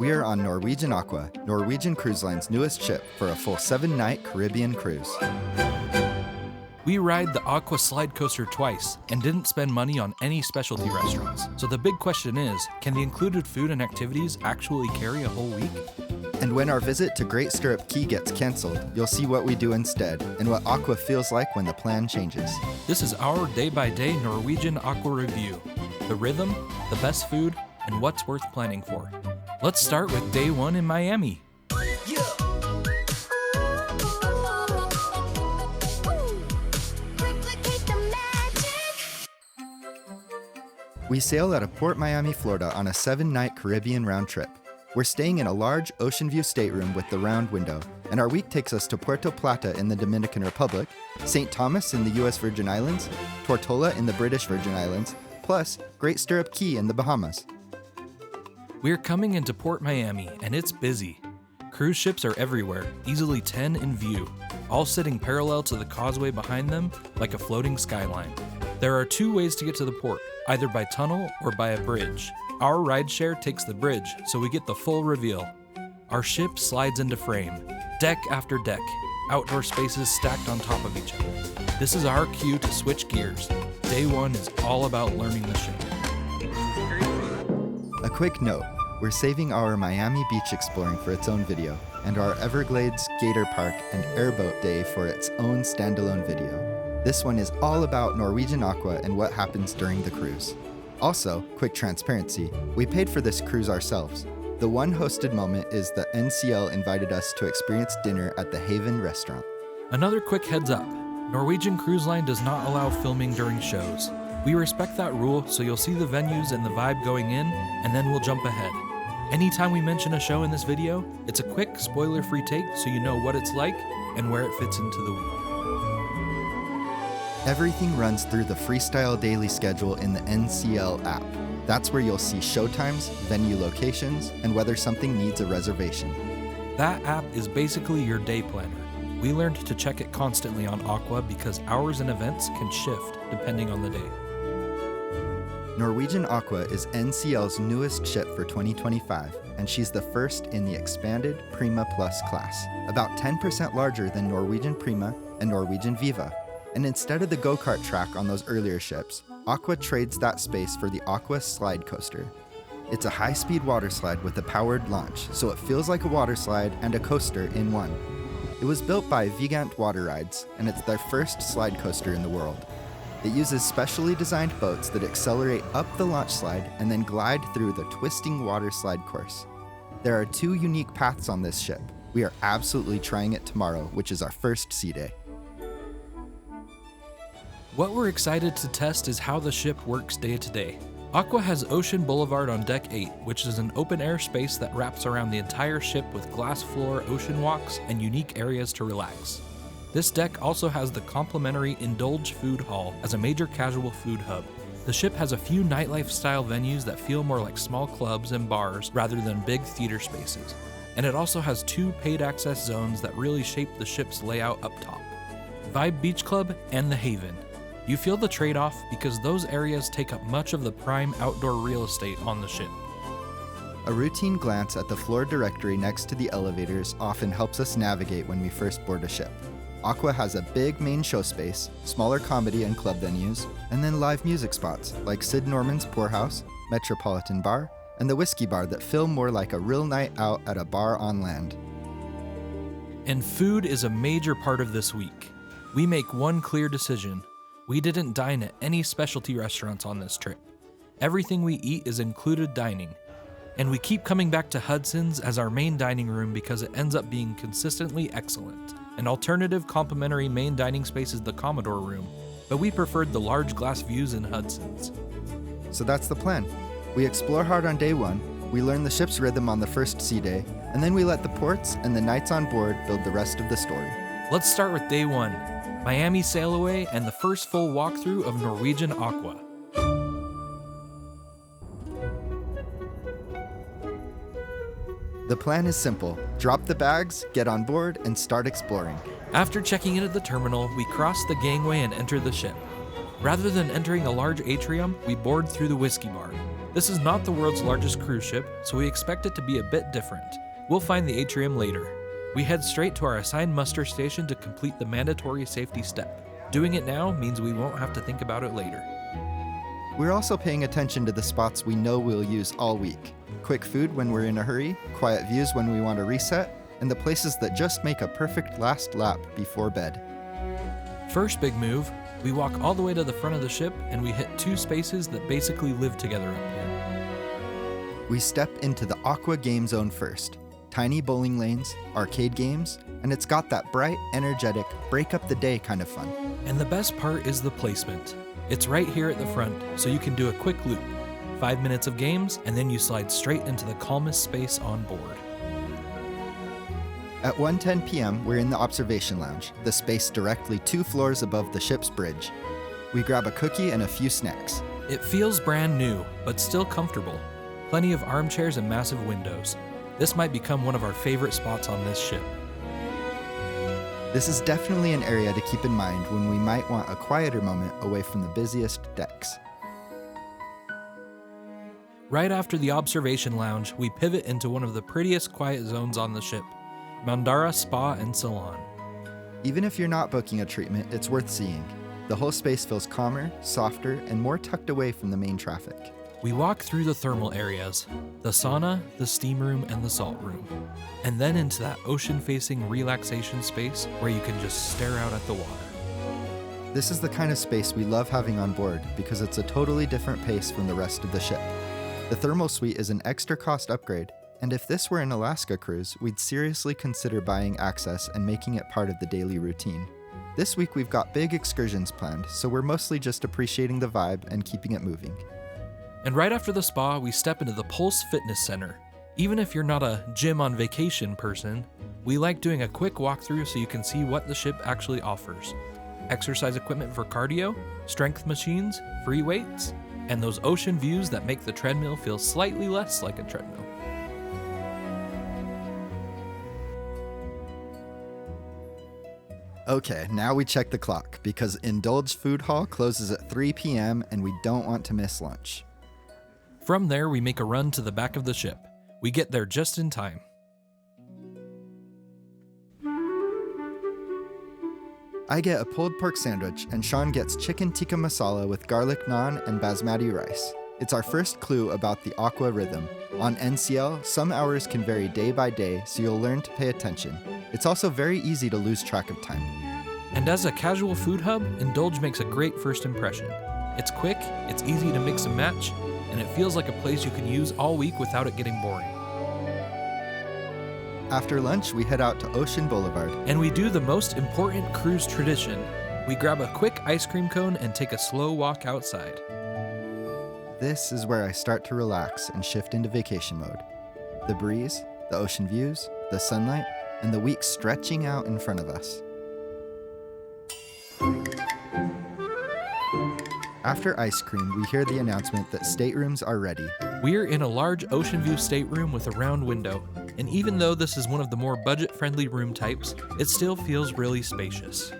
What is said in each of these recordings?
We are on Norwegian Aqua, Norwegian Cruise Line's newest ship for a full 7-night Caribbean cruise. We ride the Aqua Slidecoaster twice and didn't spend money on any specialty restaurants. So the big question is, can the included food and activities actually carry a whole week? And when our visit to Great Stirrup Cay gets canceled, you'll see what we do instead and what Aqua feels like when the plan changes. This is our day-by-day Norwegian Aqua review. The rhythm, the best food, and what's worth planning for. Let's start with day 1 in Miami. We sail out of Port Miami, Florida on a 7-night Caribbean round trip. We're staying in a large Oceanview stateroom with the round window, and our week takes us to Puerto Plata in the Dominican Republic, St. Thomas in the US Virgin Islands, Tortola in the British Virgin Islands, plus Great Stirrup Cay in the Bahamas. We're coming into Port Miami, and it's busy. Cruise ships are everywhere, easily 10 in view, all sitting parallel to the causeway behind them like a floating skyline. There are 2 ways to get to the port, either by tunnel or by a bridge. Our rideshare takes the bridge, so we get the full reveal. Our ship slides into frame, deck after deck, outdoor spaces stacked on top of each other. This is our cue to switch gears. Day 1 is all about learning the ship. A quick note, we're saving our Miami beach exploring for its own video, and our Everglades, Gator Park, and Airboat Day for its own standalone video. This one is all about Norwegian Aqua and what happens during the cruise. Also, quick transparency, we paid for this cruise ourselves. The one hosted moment is the NCL invited us to experience dinner at the Haven restaurant. Another quick heads up, Norwegian Cruise Line does not allow filming during shows. We respect that rule, so you'll see the venues and the vibe going in, and then we'll jump ahead. Anytime we mention a show in this video, it's a quick, spoiler-free take so you know what it's like and where it fits into the week. Everything runs through the Freestyle Daily Schedule in the NCL app. That's where you'll see showtimes, venue locations, and whether something needs a reservation. That app is basically your day planner. We learned to check it constantly on Aqua because hours and events can shift depending on the day. Norwegian Aqua is NCL's newest ship for 2025, and she's the first in the expanded Prima Plus class, about 10% larger than Norwegian Prima and Norwegian Viva. And instead of the go-kart track on those earlier ships, Aqua trades that space for the Aqua Slidecoaster. It's a high-speed water slide with a powered launch, so it feels like a water slide and a coaster in one. It was built by Vigant Water Rides, and it's their first slide coaster in the world. It uses specially designed boats that accelerate up the launch slide and then glide through the twisting water slide course. There are 2 unique paths on this ship. We are absolutely trying it tomorrow, which is our first sea day. What we're excited to test is how the ship works day to day. Aqua has Ocean Boulevard on Deck 8, which is an open-air space that wraps around the entire ship with glass floor ocean walks and unique areas to relax. This deck also has the complimentary Indulge Food Hall as a major casual food hub. The ship has a few nightlife-style venues that feel more like small clubs and bars rather than big theater spaces. And it also has 2 paid access zones that really shape the ship's layout up top. Vibe Beach Club and the Haven. You feel the trade-off because those areas take up much of the prime outdoor real estate on the ship. A routine glance at the floor directory next to the elevators often helps us navigate when we first board a ship. Aqua has a big main show space, smaller comedy and club venues, and then live music spots like Sid Norman's Poorhouse, Metropolitan Bar, and the Whiskey Bar that feel more like a real night out at a bar on land. And food is a major part of this week. We make one clear decision. We didn't dine at any specialty restaurants on this trip. Everything we eat is included dining. And we keep coming back to Hudson's as our main dining room because it ends up being consistently excellent. An alternative complimentary main dining space is the Commodore Room, but we preferred the large glass views in Hudson's. So that's the plan. We explore hard on day 1, we learn the ship's rhythm on the first sea day, and then we let the ports and the nights on board build the rest of the story. Let's start with day 1. Miami sailaway and the first full walkthrough of Norwegian Aqua. The plan is simple. Drop the bags, get on board, and start exploring. After checking in at the terminal, we cross the gangway and enter the ship. Rather than entering a large atrium, we board through the Whiskey Bar. This is not the world's largest cruise ship, so we expect it to be a bit different. We'll find the atrium later. We head straight to our assigned muster station to complete the mandatory safety step. Doing it now means we won't have to think about it later. We're also paying attention to the spots we know we'll use all week. Quick food when we're in a hurry, quiet views when we want to reset, and the places that just make a perfect last lap before bed. First big move, we walk all the way to the front of the ship and we hit 2 spaces that basically live together up here. We step into the Aqua game zone first. Tiny bowling lanes, arcade games, and it's got that bright, energetic, break up the day kind of fun. And the best part is the placement. It's right here at the front, so you can do a quick loop. 5 minutes of games, and then you slide straight into the calmest space on board. At 1:10 p.m., we're in the observation lounge, the space directly 2 floors above the ship's bridge. We grab a cookie and a few snacks. It feels brand new, but still comfortable. Plenty of armchairs and massive windows. This might become one of our favorite spots on this ship. This is definitely an area to keep in mind when we might want a quieter moment away from the busiest decks. Right after the observation lounge, we pivot into one of the prettiest quiet zones on the ship, Mandara Spa and Salon. Even if you're not booking a treatment, it's worth seeing. The whole space feels calmer, softer, and more tucked away from the main traffic. We walk through the thermal areas, the sauna, the steam room, and the salt room, and then into that ocean-facing relaxation space where you can just stare out at the water. This is the kind of space we love having on board because it's a totally different pace from the rest of the ship. The thermal suite is an extra cost upgrade, and if this were an Alaska cruise, we'd seriously consider buying access and making it part of the daily routine. This week we've got big excursions planned, so we're mostly just appreciating the vibe and keeping it moving. And right after the spa, we step into the Pulse Fitness Center. Even if you're not a gym on vacation person, we like doing a quick walkthrough so you can see what the ship actually offers. Exercise equipment for cardio, strength machines, free weights, and those ocean views that make the treadmill feel slightly less like a treadmill. Okay, now we check the clock because Indulge Food Hall closes at 3 p.m. and we don't want to miss lunch. From there, we make a run to the back of the ship. We get there just in time. I get a pulled pork sandwich and Sean gets chicken tikka masala with garlic naan and basmati rice. It's our first clue about the Aqua rhythm. On NCL, some hours can vary day by day, so you'll learn to pay attention. It's also very easy to lose track of time. And as a casual food hub, Indulge makes a great first impression. It's quick, it's easy to mix and match, and it feels like a place you can use all week without it getting boring. After lunch, we head out to Ocean Boulevard. And we do the most important cruise tradition. We grab a quick ice cream cone and take a slow walk outside. This is where I start to relax and shift into vacation mode. The breeze, the ocean views, the sunlight, and the week stretching out in front of us. After ice cream, we hear the announcement that staterooms are ready. We're in a large Oceanview stateroom with a round window, and even though this is one of the more budget-friendly room types, it still feels really spacious.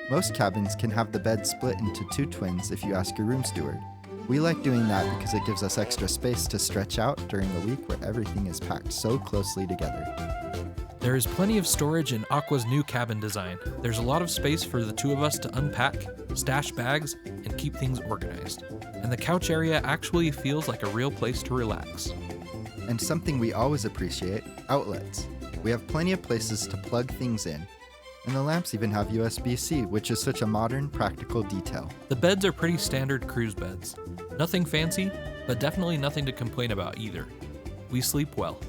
Most cabins can have the bed split into 2 twins if you ask your room steward. We like doing that because it gives us extra space to stretch out during a week where everything is packed so closely together. There is plenty of storage in Aqua's new cabin design. There's a lot of space for the 2 of us to unpack, stash bags, and keep things organized. And the couch area actually feels like a real place to relax. And something we always appreciate, outlets. We have plenty of places to plug things in. And the lamps even have USB-C, which is such a modern, practical detail. The beds are pretty standard cruise beds. Nothing fancy, but definitely nothing to complain about either. We sleep well.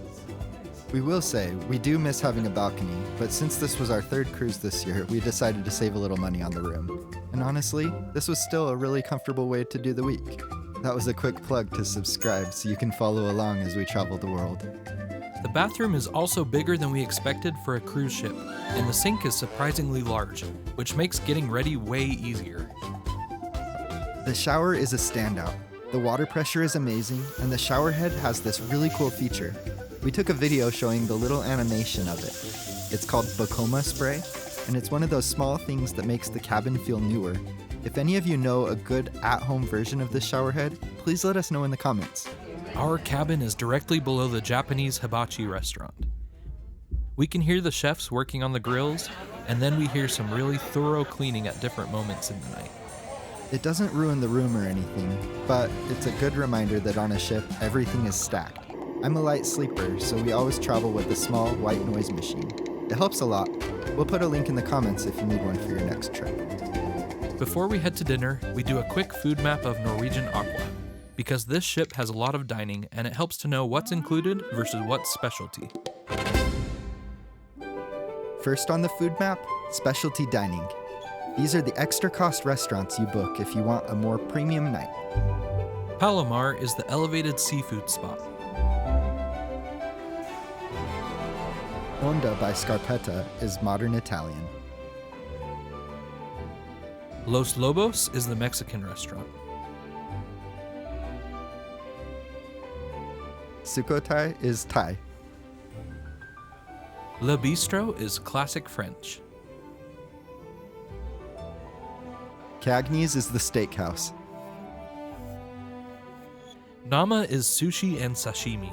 We will say, we do miss having a balcony, but since this was our 3rd cruise this year, we decided to save a little money on the room. And honestly, this was still a really comfortable way to do the week. That was a quick plug to subscribe so you can follow along as we travel the world. The bathroom is also bigger than we expected for a cruise ship, and the sink is surprisingly large, which makes getting ready way easier. The shower is a standout. The water pressure is amazing, and the shower head has this really cool feature. We took a video showing the little animation of it. It's called Bacoma spray, and it's one of those small things that makes the cabin feel newer. If any of you know a good at-home version of this showerhead, please let us know in the comments. Our cabin is directly below the Japanese hibachi restaurant. We can hear the chefs working on the grills, and then we hear some really thorough cleaning at different moments in the night. It doesn't ruin the room or anything, but it's a good reminder that on a ship, everything is stacked. I'm a light sleeper, so we always travel with a small white noise machine. It helps a lot. We'll put a link in the comments if you need one for your next trip. Before we head to dinner, we do a quick food map of Norwegian Aqua, because this ship has a lot of dining and it helps to know what's included versus what's specialty. First on the food map, specialty dining. These are the extra cost restaurants you book if you want a more premium night. Palomar is the elevated seafood spot. Onda by Scarpetta is modern Italian. Los Lobos is the Mexican restaurant. Sukhothai is Thai. Le Bistro is classic French. Cagney's is the steakhouse. Nama is sushi and sashimi.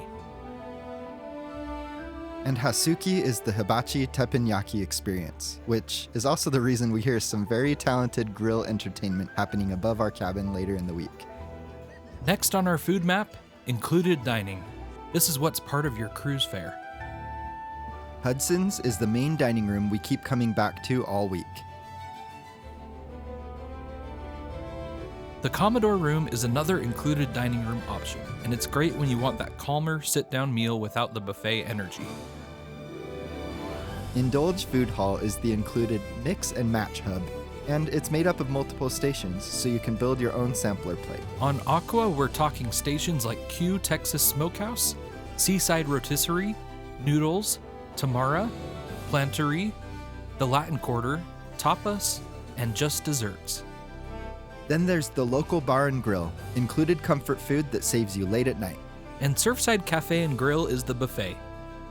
And Hasuki is the hibachi teppanyaki experience, which is also the reason we hear some very talented grill entertainment happening above our cabin later in the week. Next on our food map, included dining. This is what's part of your cruise fare. Hudson's is the main dining room we keep coming back to all week. The Commodore room is another included dining room option, and it's great when you want that calmer, sit-down meal without the buffet energy. Indulge Food Hall is the included mix and match hub, and it's made up of multiple stations, so you can build your own sampler plate. On Aqua, we're talking stations like Q Texas Smokehouse, Seaside Rotisserie, Noodles, Tamara, Plantery, the Latin Quarter, Tapas, and just desserts. Then there's the local bar and grill, included comfort food that saves you late at night. And Surfside Cafe and Grill is the buffet.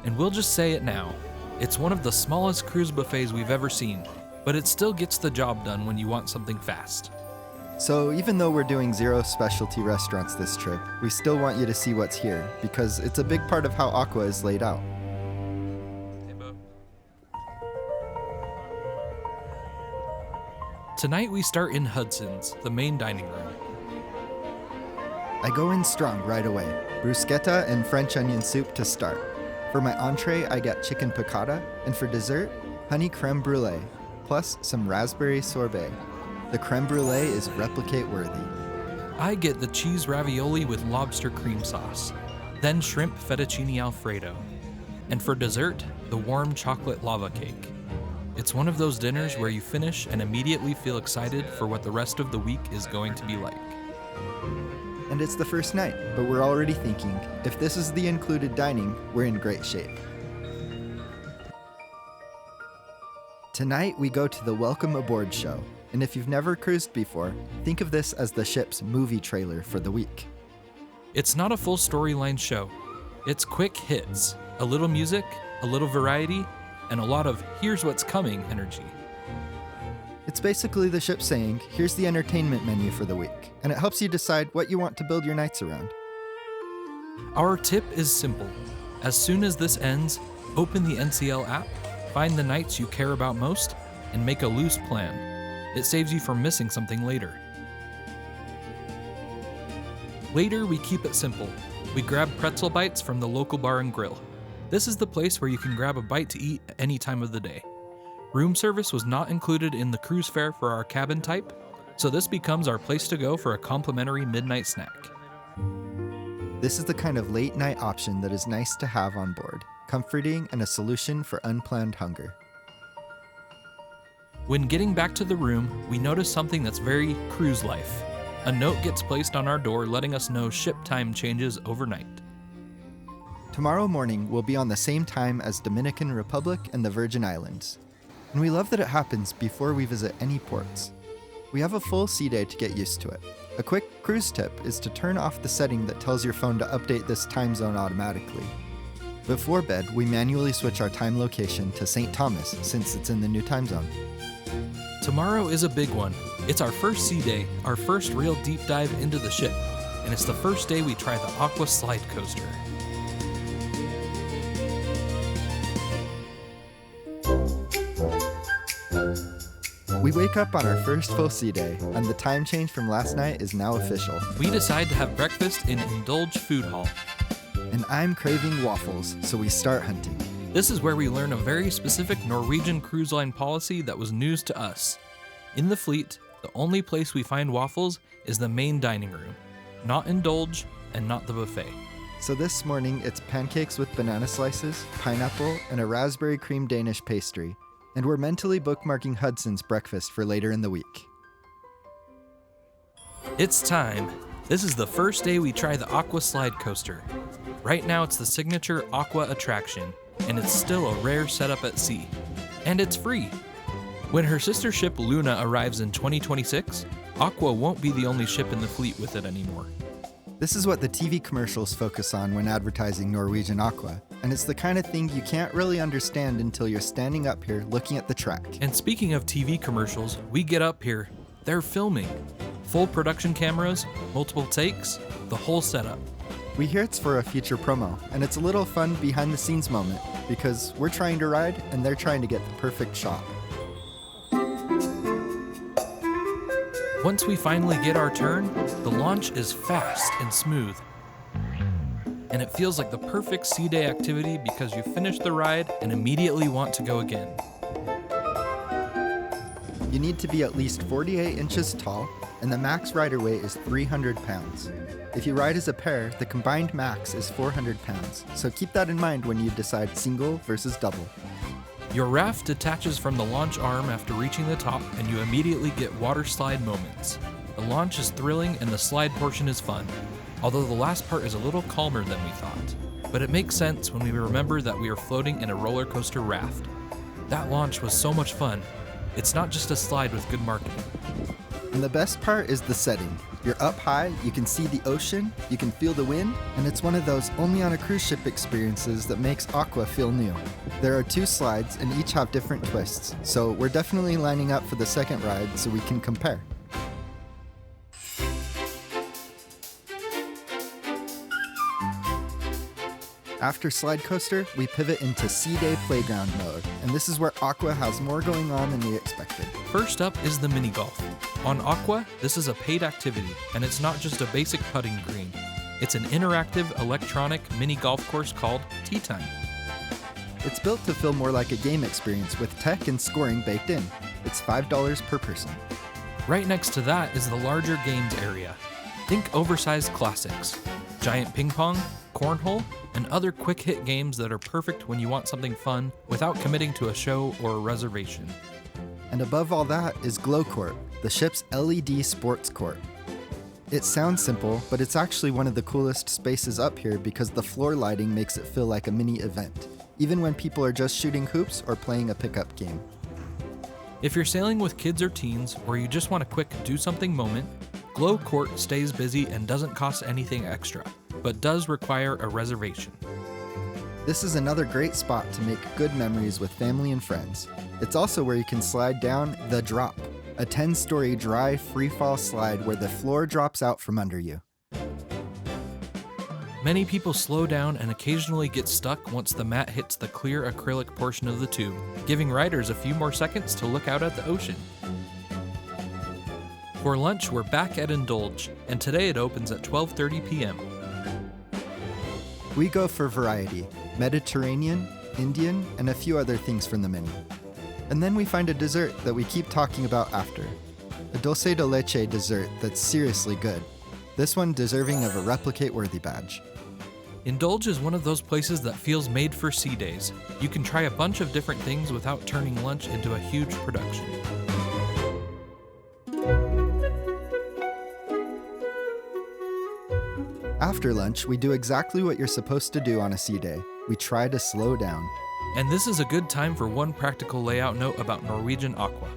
And we'll just say it now. It's one of the smallest cruise buffets we've ever seen, but it still gets the job done when you want something fast. So even though we're doing 0 specialty restaurants this trip, we still want you to see what's here, because it's a big part of how Aqua is laid out. Tonight we start in Hudson's, the main dining room. I go in strong right away. Bruschetta and French onion soup to start. For my entree, I get chicken piccata, and for dessert, honey creme brulee, plus some raspberry sorbet. The creme brulee is replicate worthy. I get the cheese ravioli with lobster cream sauce, then shrimp fettuccine alfredo, and for dessert, the warm chocolate lava cake. It's one of those dinners where you finish and immediately feel excited for what the rest of the week is going to be like. And it's the first night, but we're already thinking, if this is the included dining, we're in great shape. Tonight we go to the Welcome Aboard show, and if you've never cruised before, think of this as the ship's movie trailer for the week. It's not a full storyline show. It's quick hits, a little music, a little variety, and a lot of here's what's coming energy. It's basically the ship saying, here's the entertainment menu for the week, and it helps you decide what you want to build your nights around. Our tip is simple. As soon as this ends, open the NCL app, find the nights you care about most, and make a loose plan. It saves you from missing something later. Later, we keep it simple. We grab pretzel bites from the local bar and grill. This is the place where you can grab a bite to eat any time of the day. Room service was not included in the cruise fare for our cabin type, so this becomes our place to go for a complimentary midnight snack. This is the kind of late night option that is nice to have on board, comforting and a solution for unplanned hunger. When getting back to the room, we notice something that's very cruise life. A note gets placed on our door letting us know ship time changes overnight. Tomorrow morning we'll be on the same time as Dominican Republic and the Virgin Islands. And we love that it happens before we visit any ports. We have a full sea day to get used to it. A quick cruise tip is to turn off the setting that tells your phone to update this time zone automatically. Before bed, we manually switch our time location to St. Thomas since it's in the new time zone. Tomorrow is a big one. It's our first sea day, our first real deep dive into the ship, and it's the first day we try the Aqua Slidecoaster. We wake up on our first full sea day, and the time change from last night is now official. We decide to have breakfast in Indulge Food Hall. And I'm craving waffles, so we start hunting. This is where we learn a very specific Norwegian cruise line policy that was news to us. In the fleet, the only place we find waffles is the main dining room, not Indulge and not the buffet. So this morning, it's pancakes with banana slices, pineapple, and a raspberry cream Danish pastry. And we're mentally bookmarking Hudson's breakfast for later in the week. It's time. This is the first day we try the Aqua Slidecoaster. Right now it's the signature Aqua attraction, and it's still a rare setup at sea. And it's free. When her sister ship Luna arrives in 2026, Aqua won't be the only ship in the fleet with it anymore. This is what the TV commercials focus on when advertising Norwegian Aqua, and it's the kind of thing you can't really understand until you're standing up here looking at the track. And speaking of TV commercials, we get up here, they're filming. Full production cameras, multiple takes, the whole setup. We hear it's for a future promo, and it's a little fun behind the scenes moment because we're trying to ride and they're trying to get the perfect shot. Once we finally get our turn, the launch is fast and smooth. And it feels like the perfect sea day activity because you finish the ride and immediately want to go again. You need to be at least 48 inches tall, and the max rider weight is 300 pounds. If you ride as a pair, the combined max is 400 pounds, so keep that in mind when you decide single versus double. Your raft detaches from the launch arm after reaching the top, and you immediately get water slide moments. The launch is thrilling and the slide portion is fun, although the last part is a little calmer than we thought. But it makes sense when we remember that we are floating in a roller coaster raft. That launch was so much fun. It's not just a slide with good marketing. And the best part is the setting. You're up high, you can see the ocean, you can feel the wind, and it's one of those only on a cruise ship experiences that makes Aqua feel new. There are 2 slides and each have different twists, so we're definitely lining up for the second ride so we can compare. After Slide Coaster, we pivot into Sea Day Playground mode, and this is where Aqua has more going on than we expected. First up is the mini golf. On Aqua, this is a paid activity, and it's not just a basic putting green. It's an interactive electronic mini golf course called Tea Time. It's built to feel more like a game experience with tech and scoring baked in. It's $5 per person. Right next to that is the larger games area. Think oversized classics, giant ping pong, cornhole, and other quick hit games that are perfect when you want something fun without committing to a show or a reservation. And above all that is Glow Court, the ship's LED sports court. It sounds simple, but it's actually one of the coolest spaces up here because the floor lighting makes it feel like a mini event, even when people are just shooting hoops or playing a pickup game. If you're sailing with kids or teens, or you just want a quick do something moment, Glow Court stays busy and doesn't cost anything extra, but does require a reservation. This is another great spot to make good memories with family and friends. It's also where you can slide down The Drop, a 10-story dry freefall slide where the floor drops out from under you. Many people slow down and occasionally get stuck once the mat hits the clear acrylic portion of the tube, giving riders a few more seconds to look out at the ocean. For lunch, we're back at Indulge, and today it opens at 12:30 p.m. We go for variety, Mediterranean, Indian, and a few other things from the menu. And then we find a dessert that we keep talking about after. A dulce de leche dessert that's seriously good. This one deserving of a replicate-worthy badge. Indulge is one of those places that feels made for sea days. You can try a bunch of different things without turning lunch into a huge production. After lunch, we do exactly what you're supposed to do on a sea day. We try to slow down. And this is a good time for one practical layout note about Norwegian Aqua.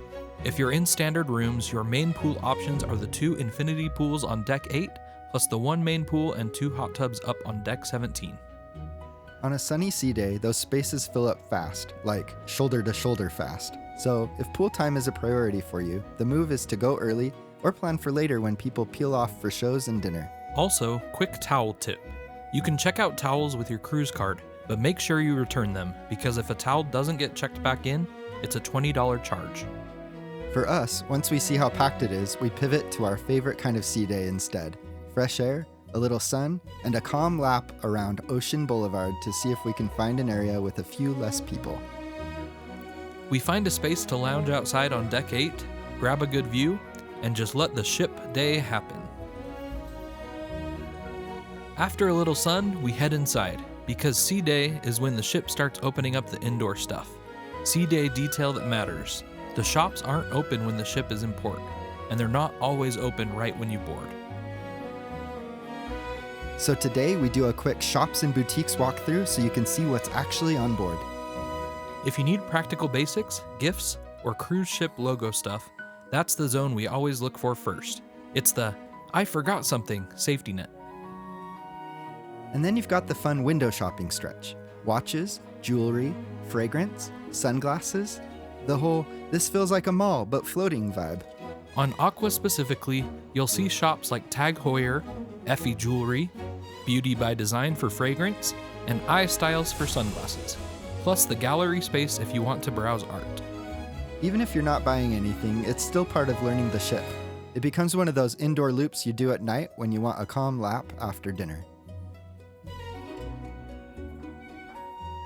If you're in standard rooms, your main pool options are the 2 infinity pools on deck 8, plus the 1 main pool and 2 hot tubs up on deck 17. On a sunny sea day, those spaces fill up fast, like shoulder to shoulder fast. So if pool time is a priority for you, the move is to go early or plan for later when people peel off for shows and dinner. Also, quick towel tip. You can check out towels with your cruise card, but make sure you return them, because if a towel doesn't get checked back in, it's a $20 charge. For us, once we see how packed it is, we pivot to our favorite kind of sea day instead. Fresh air, a little sun, and a calm lap around Ocean Boulevard to see if we can find an area with a few less people. We find a space to lounge outside on deck 8, grab a good view, and just let the ship day happen. After a little sun, we head inside, because sea day is when the ship starts opening up the indoor stuff. Sea day detail that matters. The shops aren't open when the ship is in port, and they're not always open right when you board. So today we do a quick shops and boutiques walkthrough so you can see what's actually on board. If you need practical basics, gifts, or cruise ship logo stuff, that's the zone we always look for first. It's the "I forgot something" safety net. And then you've got the fun window shopping stretch. Watches, jewelry, fragrance, sunglasses, the whole "this feels like a mall but floating" vibe. On Aqua specifically, you'll see shops like Tag Heuer, Effie Jewelry, Beauty by Design for fragrance, and iStyles for sunglasses, plus the gallery space if you want to browse art. Even if you're not buying anything, it's still part of learning the ship. It becomes one of those indoor loops you do at night when you want a calm lap after dinner.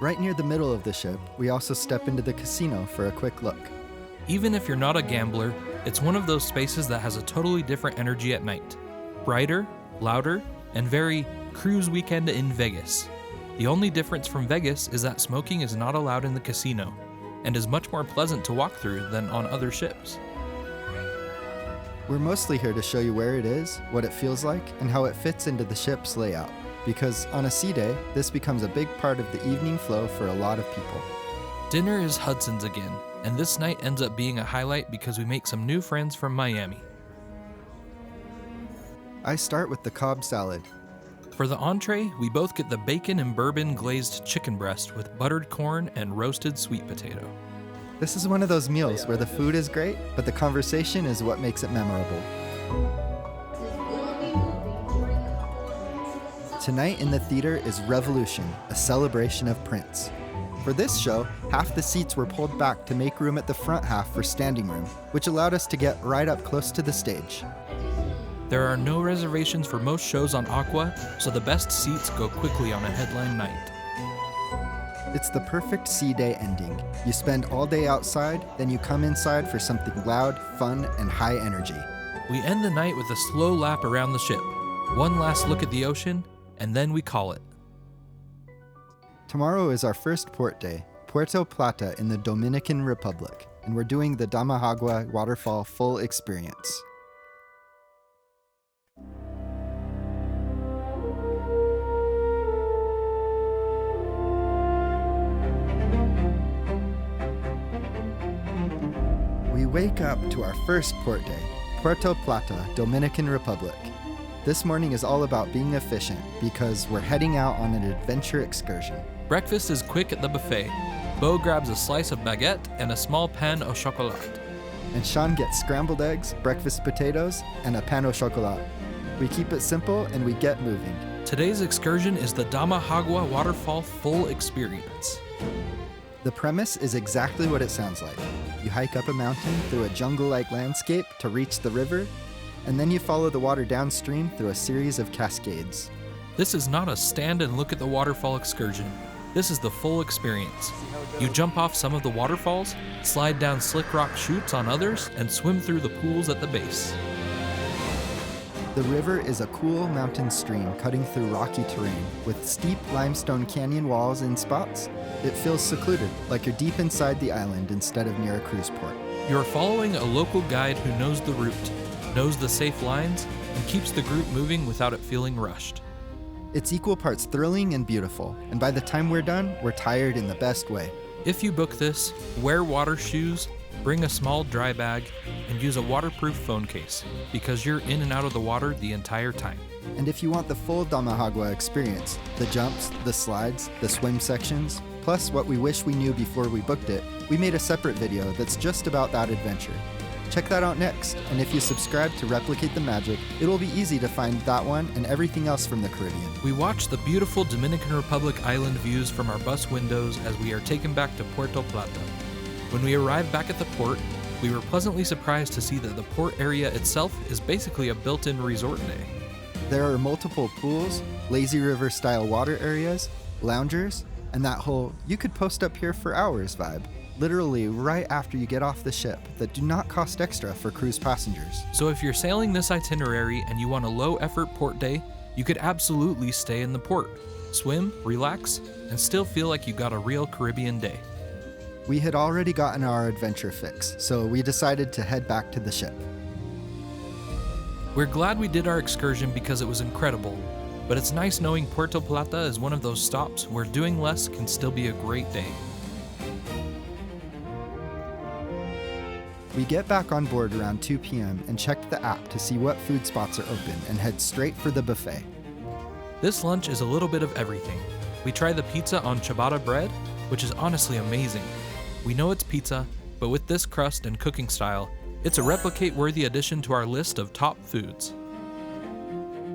Right near the middle of the ship, we also step into the casino for a quick look. Even if you're not a gambler, it's one of those spaces that has a totally different energy at night. Brighter, louder, and very cruise weekend in Vegas. The only difference from Vegas is that smoking is not allowed in the casino, and is much more pleasant to walk through than on other ships. We're mostly here to show you where it is, what it feels like, and how it fits into the ship's layout. Because on a sea day, this becomes a big part of the evening flow for a lot of people. Dinner is Hudson's again, and this night ends up being a highlight because we make some new friends from Miami. I start with the Cobb salad. For the entree, we both get the bacon and bourbon glazed chicken breast with buttered corn and roasted sweet potato. This is one of those meals where the food is great, but the conversation is what makes it memorable. Tonight in the theater is Revolution, a celebration of Prince. For this show, half the seats were pulled back to make room at the front half for standing room, which allowed us to get right up close to the stage. There are no reservations for most shows on Aqua, so the best seats go quickly on a headline night. It's the perfect sea day ending. You spend all day outside, then you come inside for something loud, fun, and high energy. We end the night with a slow lap around the ship, one last look at the ocean, and then we call it. Tomorrow is our first port day, Puerto Plata in the Dominican Republic, and we're doing the Damajagua waterfall full experience. We wake up to our first port day, Puerto Plata, Dominican Republic. This morning is all about being efficient because we're heading out on an adventure excursion. Breakfast is quick at the buffet. Beau grabs a slice of baguette and a small pain au chocolat. And Sean gets scrambled eggs, breakfast potatoes, and a pain au chocolat. We keep it simple and we get moving. Today's excursion is the Damajagua waterfall full experience. The premise is exactly what it sounds like. You hike up a mountain through a jungle-like landscape to reach the river, and then you follow the water downstream through a series of cascades. This is not a stand and look at the waterfall excursion. This is the full experience. You jump off some of the waterfalls, slide down slick rock chutes on others, and swim through the pools at the base. The river is a cool mountain stream cutting through rocky terrain. With steep limestone canyon walls in spots, it feels secluded, like you're deep inside the island instead of near a cruise port. You're following a local guide who knows the route, knows the safe lines, and keeps the group moving without it feeling rushed. It's equal parts thrilling and beautiful, and by the time we're done, we're tired in the best way. If you book this, wear water shoes, bring a small dry bag, and use a waterproof phone case, because you're in and out of the water the entire time. And if you want the full Damajagua experience, the jumps, the slides, the swim sections, plus what we wish we knew before we booked it, we made a separate video that's just about that adventure. Check that out next, and if you subscribe to Replicate the Magic, it'll be easy to find that one and everything else from the Caribbean. We watch the beautiful Dominican Republic island views from our bus windows as we are taken back to Puerto Plata. When we arrived back at the port, we were pleasantly surprised to see that the port area itself is basically a built-in resort day. There are multiple pools, lazy river-style water areas, loungers, and that whole "you could post up here for hours" vibe, literally right after you get off the ship, that do not cost extra for cruise passengers. So if you're sailing this itinerary and you want a low-effort port day, you could absolutely stay in the port, swim, relax, and still feel like you got a real Caribbean day. We had already gotten our adventure fix, so we decided to head back to the ship. We're glad we did our excursion because it was incredible, but it's nice knowing Puerto Plata is one of those stops where doing less can still be a great day. We get back on board around 2 p.m. and checked the app to see what food spots are open and head straight for the buffet. This lunch is a little bit of everything. We try the pizza on ciabatta bread, which is honestly amazing. We know it's pizza, but with this crust and cooking style, it's a replicate-worthy addition to our list of top foods.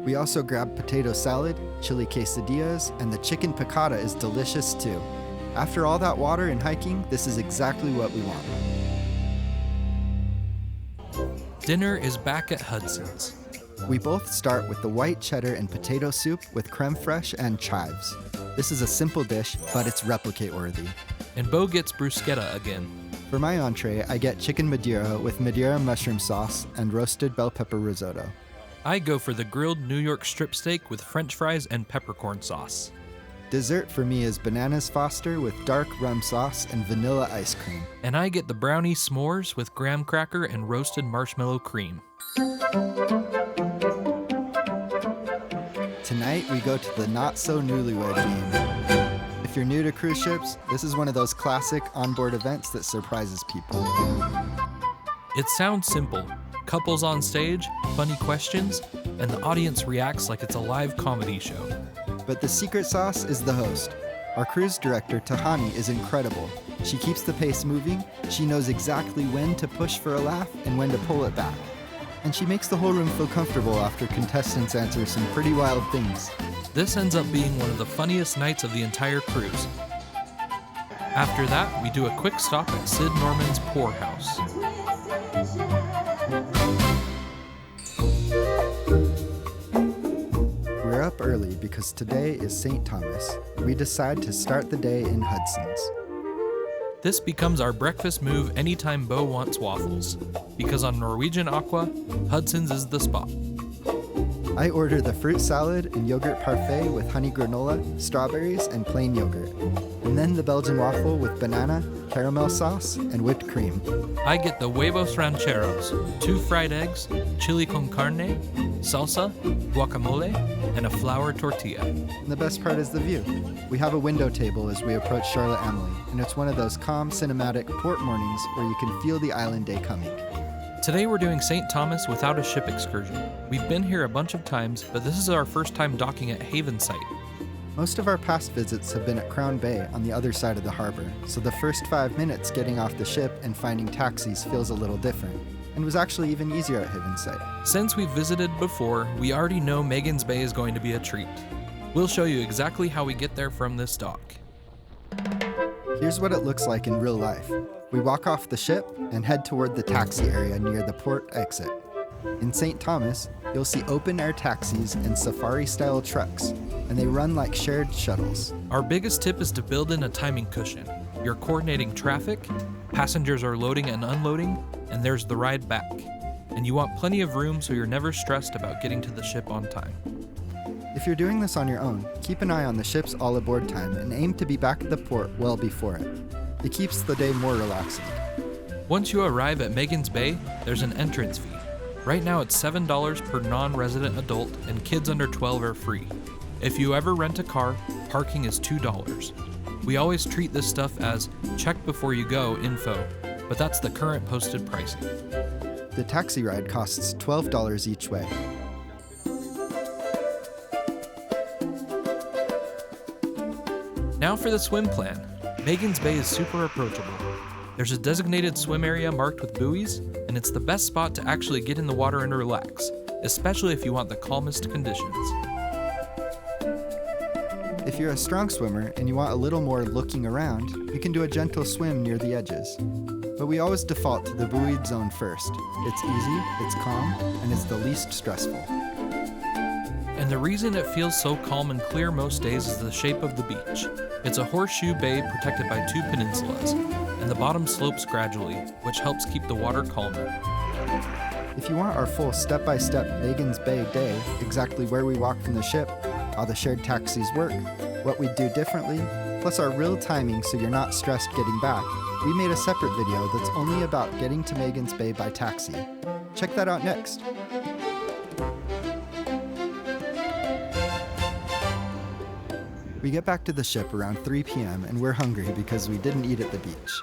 We also grabbed potato salad, chili quesadillas, and the chicken piccata is delicious too. After all that water and hiking, this is exactly what we want. Dinner is back at Hudson's. We both start with the white cheddar and potato soup with creme fraiche and chives. This is a simple dish, but it's replicate-worthy. And Bo gets bruschetta again. For my entree, I get chicken Madeira with Madeira mushroom sauce and roasted bell pepper risotto. I go for the grilled New York strip steak with French fries and peppercorn sauce. Dessert for me is bananas Foster with dark rum sauce and vanilla ice cream. And I get the brownie s'mores with graham cracker and roasted marshmallow cream. Tonight we go to the Not So Newlywed game. If you're new to cruise ships, this is one of those classic onboard events that surprises people. It sounds simple. Couples on stage, funny questions, and the audience reacts like it's a live comedy show. But the secret sauce is the host. Our cruise director, Tahani, is incredible. She keeps the pace moving, she knows exactly when to push for a laugh and when to pull it back. And she makes the whole room feel comfortable after contestants answer some pretty wild things. This ends up being one of the funniest nights of the entire cruise. After that, we do a quick stop at Sid Norman's Poorhouse. We're up early because today is St. Thomas. We decide to start the day in Hudson's. This becomes our breakfast move anytime Bo wants waffles, because on Norwegian Aqua, Hudson's is the spot. I order the fruit salad and yogurt parfait with honey granola, strawberries, and plain yogurt. And then the Belgian waffle with banana, caramel sauce, and whipped cream. I get the huevos rancheros, 2 fried eggs, chili con carne, salsa, guacamole, and a flour tortilla. And the best part is the view. We have a window table as we approach Charlotte Amalie, and it's one of those calm, cinematic port mornings where you can feel the island day coming. Today we're doing St. Thomas without a ship excursion. We've been here a bunch of times, but this is our first time docking at Havenside. Most of our past visits have been at Crown Bay on the other side of the harbor, so the first 5 minutes getting off the ship and finding taxis feels a little different, and was actually even easier at Havenside. Since we've visited before, we already know Magens Bay is going to be a treat. We'll show you exactly how we get there from this dock. Here's what it looks like in real life. We walk off the ship and head toward the taxi area near the port exit. In St. Thomas, you'll see open-air taxis and safari-style trucks, and they run like shared shuttles. Our biggest tip is to build in a timing cushion. You're coordinating traffic, passengers are loading and unloading, and there's the ride back. And you want plenty of room so you're never stressed about getting to the ship on time. If you're doing this on your own, keep an eye on the ship's all-aboard time and aim to be back at the port well before it. It keeps the day more relaxing. Once you arrive at Magens Bay, there's an entrance fee. Right now it's $7 per non-resident adult, and kids under 12 are free. If you ever rent a car, parking is $2. We always treat this stuff as check before you go info, but that's the current posted pricing. The taxi ride costs $12 each way. Now for the swim plan. Magens Bay is super approachable. There's a designated swim area marked with buoys, and it's the best spot to actually get in the water and relax, especially if you want the calmest conditions. If you're a strong swimmer and you want a little more looking around, you can do a gentle swim near the edges. But we always default to the buoyed zone first. It's easy, it's calm, and it's the least stressful. And the reason it feels so calm and clear most days is the shape of the beach. It's a horseshoe bay protected by 2 peninsulas, and the bottom slopes gradually, which helps keep the water calmer. If you want our full step-by-step Magens Bay day, exactly where we walk from the ship, how the shared taxis work, what we do differently, plus our real timing so you're not stressed getting back, we made a separate video that's only about getting to Magens Bay by taxi. Check that out next. We get back to the ship around 3 p.m. and we're hungry because we didn't eat at the beach.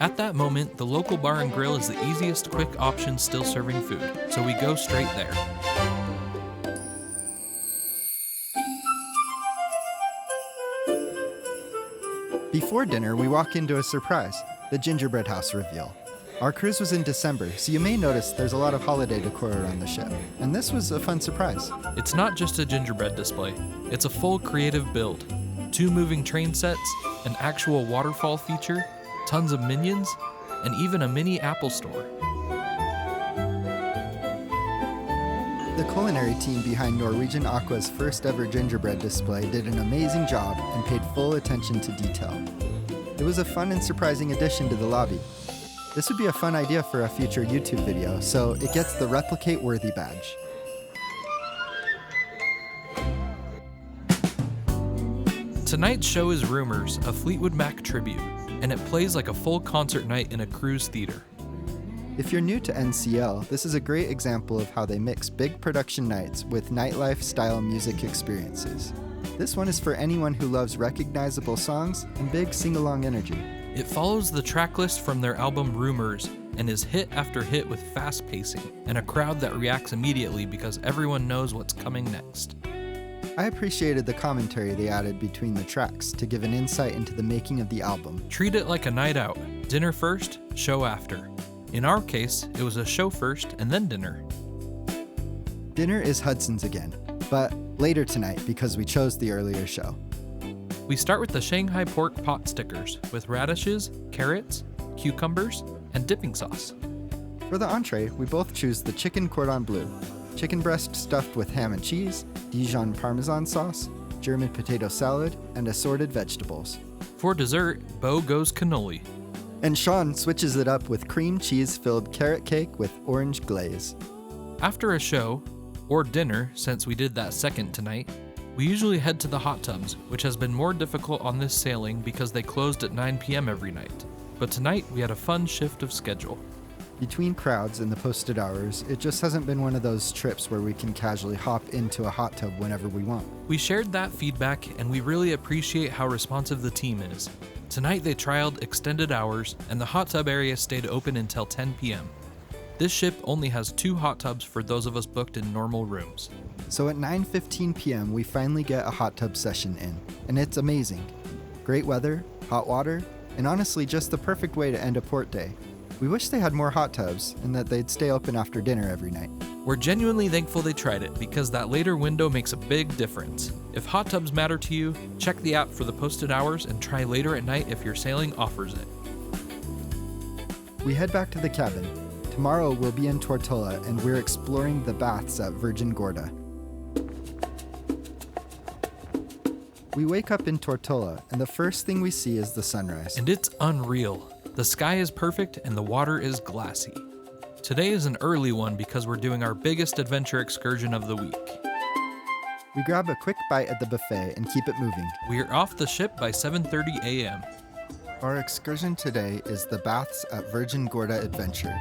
At that moment, the local bar and grill is the easiest quick option still serving food, so we go straight there. Before dinner, we walk into a surprise, the gingerbread house reveal. Our cruise was in December, so you may notice there's a lot of holiday decor around the ship, and this was a fun surprise. It's not just a gingerbread display, it's a full creative build. 2 moving train sets, an actual waterfall feature, tons of minions, and even a mini Apple store. The culinary team behind Norwegian Aqua's first ever gingerbread display did an amazing job and paid full attention to detail. It was a fun and surprising addition to the lobby. This would be a fun idea for a future YouTube video, so it gets the Replicate Worthy badge. Tonight's show is Rumors, a Fleetwood Mac tribute, and it plays like a full concert night in a cruise theater. If you're new to NCL, this is a great example of how they mix big production nights with nightlife-style music experiences. This one is for anyone who loves recognizable songs and big sing-along energy. It follows the track list from their album Rumors and is hit after hit with fast pacing and a crowd that reacts immediately because everyone knows what's coming next. I appreciated the commentary they added between the tracks to give an insight into the making of the album. Treat it like a night out. Dinner first, show after. In our case, it was a show first and then dinner. Dinner is Hudson's again, but later tonight because we chose the earlier show. We start with the Shanghai pork pot stickers with radishes, carrots, cucumbers, and dipping sauce. For the entree, we both choose the chicken cordon bleu, chicken breast stuffed with ham and cheese, Dijon Parmesan sauce, German potato salad, and assorted vegetables. For dessert, Bo goes cannoli. And Sean switches it up with cream cheese-filled carrot cake with orange glaze. After a show, or dinner since we did that second tonight, we usually head to the hot tubs, which has been more difficult on this sailing because they closed at 9 p.m. every night. But tonight we had a fun shift of schedule. Between crowds and the posted hours, it just hasn't been one of those trips where we can casually hop into a hot tub whenever we want. We shared that feedback and we really appreciate how responsive the team is. Tonight they trialed extended hours and the hot tub area stayed open until 10 p.m. This ship only has 2 hot tubs for those of us booked in normal rooms. So at 9:15 p.m. we finally get a hot tub session in, and it's amazing. Great weather, hot water, and honestly just the perfect way to end a port day. We wish they had more hot tubs and that they'd stay open after dinner every night. We're genuinely thankful they tried it because that later window makes a big difference. If hot tubs matter to you, check the app for the posted hours and try later at night if your sailing offers it. We head back to the cabin. Tomorrow we'll be in Tortola and we're exploring the baths at Virgin Gorda. We wake up in Tortola and the first thing we see is the sunrise. And it's unreal. The sky is perfect and the water is glassy. Today is an early one because we're doing our biggest adventure excursion of the week. We grab a quick bite at the buffet and keep it moving. We are off the ship by 7:30 a.m. Our excursion today is the baths at Virgin Gorda Adventure.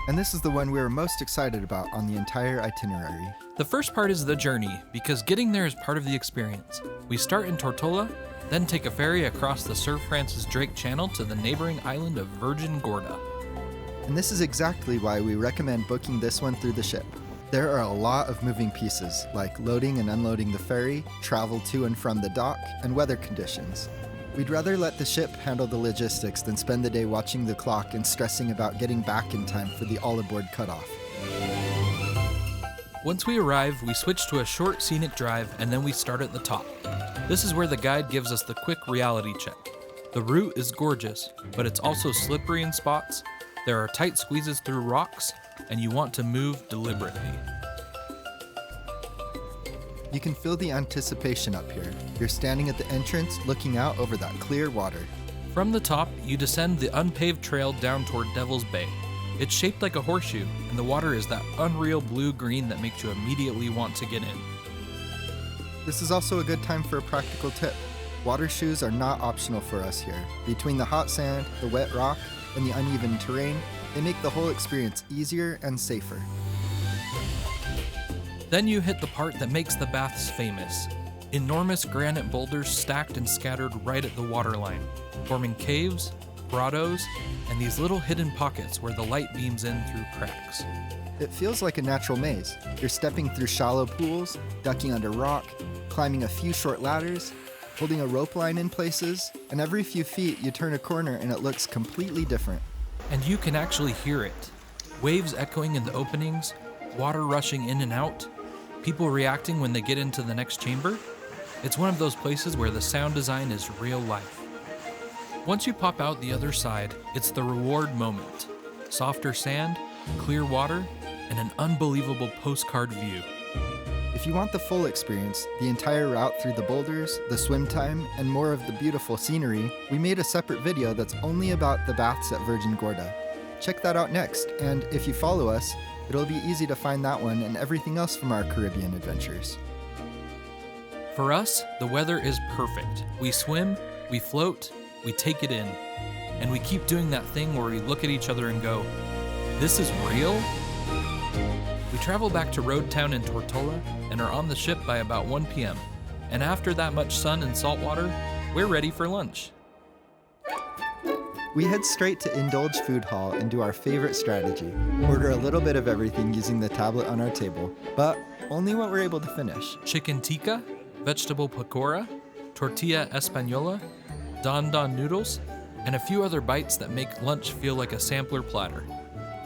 And this is the one we were most excited about on the entire itinerary. The first part is the journey, because getting there is part of the experience. We start in Tortola, then take a ferry across the Sir Francis Drake Channel to the neighboring island of Virgin Gorda. And this is exactly why we recommend booking this one through the ship. There are a lot of moving pieces, like loading and unloading the ferry, travel to and from the dock, and weather conditions. We'd rather let the ship handle the logistics than spend the day watching the clock and stressing about getting back in time for the all-aboard cutoff. Once we arrive, we switch to a short scenic drive, and then we start at the top. This is where the guide gives us the quick reality check. The route is gorgeous, but it's also slippery in spots. There are tight squeezes through rocks, and you want to move deliberately. You can feel the anticipation up here. You're standing at the entrance, looking out over that clear water. From the top, you descend the unpaved trail down toward Devil's Bay. It's shaped like a horseshoe, and the water is that unreal blue-green that makes you immediately want to get in. This is also a good time for a practical tip. Water shoes are not optional for us here. Between the hot sand, the wet rock, and the uneven terrain, they make the whole experience easier and safer. Then you hit the part that makes the baths famous. Enormous granite boulders stacked and scattered right at the waterline, forming caves, grottos, and these little hidden pockets where the light beams in through cracks. It feels like a natural maze. You're stepping through shallow pools, ducking under rock, climbing a few short ladders, holding a rope line in places, and every few feet you turn a corner and it looks completely different. And you can actually hear it. Waves echoing in the openings, water rushing in and out, people reacting when they get into the next chamber. It's one of those places where the sound design is real life. Once you pop out the other side, it's the reward moment. Softer sand, clear water, and an unbelievable postcard view. If you want the full experience, the entire route through the boulders, the swim time, and more of the beautiful scenery, we made a separate video that's only about the baths at Virgin Gorda. Check that out next, and if you follow us, it'll be easy to find that one and everything else from our Caribbean adventures. For us, the weather is perfect. We swim, we float, we take it in, and we keep doing that thing where we look at each other and go, "This is real?" We travel back to Road Town in Tortola and are on the ship by about 1 p.m. And after that much sun and salt water, we're ready for lunch. We head straight to Indulge Food Hall and do our favorite strategy. Order a little bit of everything using the tablet on our table, but only what we're able to finish. Chicken tikka, vegetable pakora, tortilla española, don don noodles, and a few other bites that make lunch feel like a sampler platter.